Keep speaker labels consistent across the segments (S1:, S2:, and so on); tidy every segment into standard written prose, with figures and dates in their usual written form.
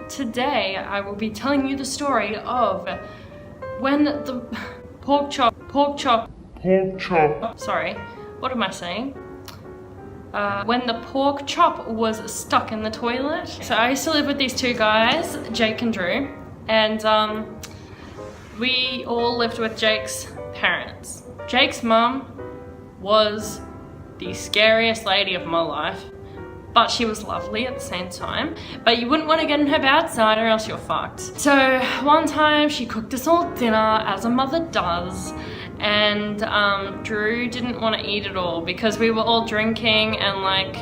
S1: today I will be telling you the story of when the pork chop, sorry, what am I saying? When the pork chop was stuck in the toilet. So I used to live with these two guys, Jake and Drew, and we all lived with Jake's parents. Jake's mum was the scariest lady of my life, but she was lovely at the same time. But you wouldn't want to get in her bad side or else you're fucked. So one time she cooked us all dinner, as a mother does, and Drew didn't want to eat it all because we were all drinking, and like,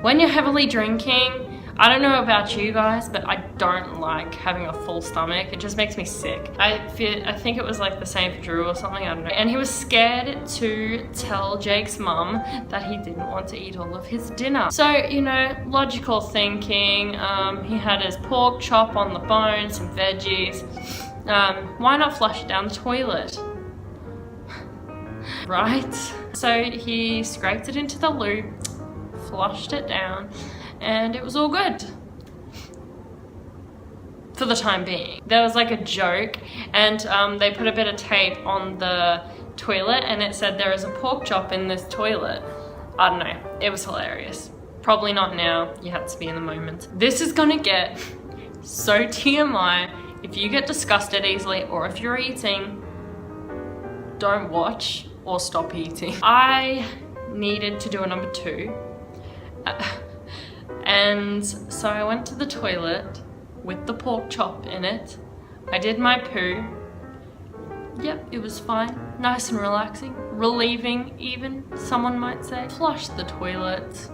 S1: when you're heavily drinking, I don't know about you guys, but I don't like having a full stomach. It just makes me sick. I think it was like the same for Drew or something, I don't know. And he was scared to tell Jake's mum that he didn't want to eat all of his dinner. So, you know, logical thinking, he had his pork chop on the bone, some veggies. Why not flush it down the toilet? Right? So he scraped it into the loo, flushed it down, and it was all good. For the time being. There was like a joke, and they put a bit of tape on the toilet and it said there is a pork chop in this toilet. I don't know, it was hilarious. Probably not now, you had to be in the moment. This is gonna get so TMI. If you get disgusted easily or if you're eating, don't watch or stop eating. I needed to do a number 2. And so I went to the toilet with the pork chop in it. I did my poo. Yep, it was fine. Nice and relaxing. Relieving even, someone might say. Flushed the toilet.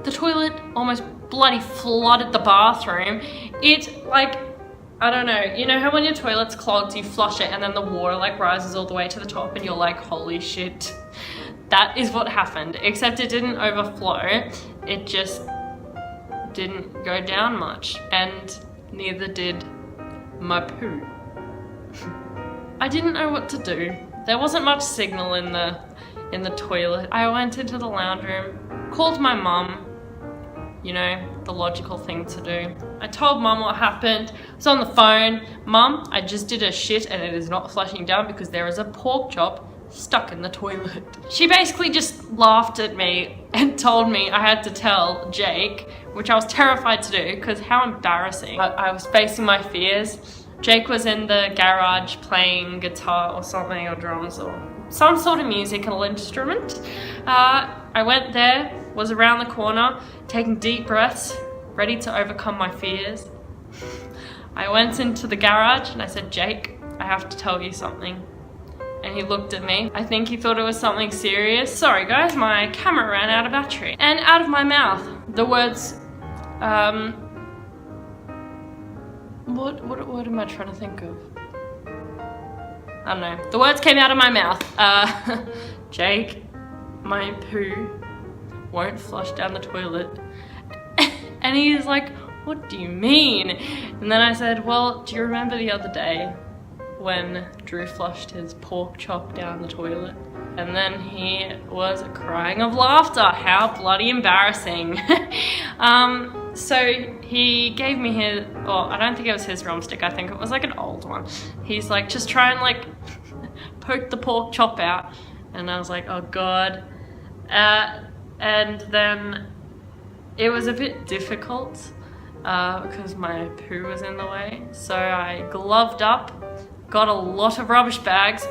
S1: The toilet almost bloody flooded the bathroom. It, like, I don't know, you know how when your toilet's clogged, you flush it and then the water like rises all the way to the top and you're like, holy shit. That is what happened, except it didn't overflow. It just didn't go down much, and neither did my poo. I didn't know what to do. There wasn't much signal in the toilet. I went into the lounge room, called my mum, you know, the logical thing to do. I told mum what happened. I was on the phone. Mum, I just did a shit and it is not flushing down because there is a pork chop stuck in the toilet. She basically just laughed at me and told me I had to tell Jake, which I was terrified to do because how embarrassing. I was facing my fears. Jake was in the garage playing guitar or something, or drums or some sort of musical instrument. I went there, was around the corner, taking deep breaths, ready to overcome my fears. I went into the garage and I said, Jake, I have to tell you something. And he looked at me. I think he thought it was something serious. Sorry guys, my camera ran out of battery. And out of my mouth, the words, what am I trying to think of? I don't know. The words came out of my mouth. Jake, my poo won't flush down the toilet. And he's like, what do you mean? And then I said, well, do you remember the other day when Drew flushed his pork chop down the toilet? And then he was crying of laughter. How bloody embarrassing. So he gave me his, well, I don't think it was his drumstick, I think it was like an old one. He's like, just try and like poke the pork chop out. And I was like, oh God. And then it was a bit difficult because my poo was in the way. So I gloved up, got a lot of rubbish bags,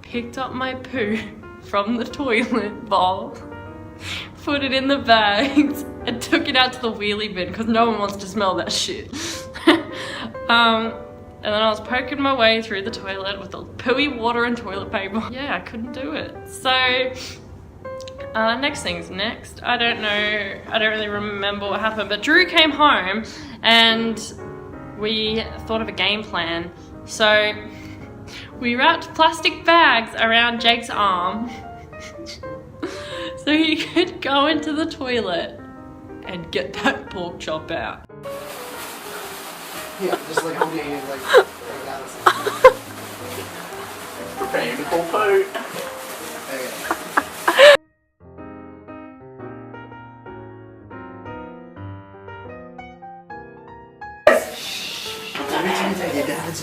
S1: picked up my poo from the toilet bowl, put it in the bags, and took it out to the wheelie bin because no one wants to smell that shit. And then I was poking my way through the toilet with the pooey water and toilet paper. Yeah, I couldn't do it. So, next thing's next. I don't know, I don't really remember what happened, but Drew came home and we thought of a game plan. So, we wrapped plastic bags around Jake's arm so he could go into the toilet and get that pork chop out.
S2: Yeah, just like holding it like that. Preparing to pull poo. Okay.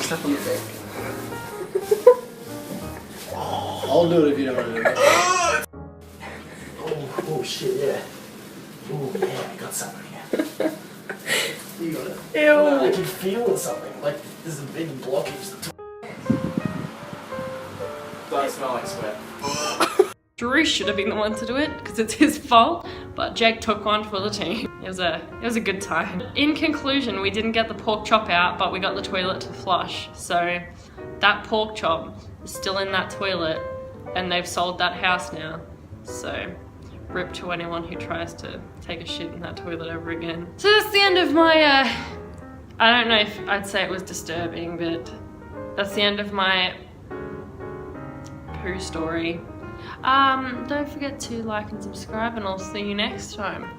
S2: Step on the dick. I'll do it if you don't want to do it. Oh shit, yeah. Oh yeah, I got something here. You got it?
S3: Ew.
S2: Oh, I can feel something. Like there's a big blockage. Does smell like sweat.
S1: Drew should have been the one to do it because it's his fault, but Jake took one for the team. It was a good time. In conclusion, we didn't get the pork chop out, but we got the toilet to flush. So that pork chop is still in that toilet, and they've sold that house now. So rip to anyone who tries to take a shit in that toilet ever again. So that's the end of my, I don't know if I'd say it was disturbing, but that's the end of my poo story. Don't forget to like and subscribe, and I'll see you next time.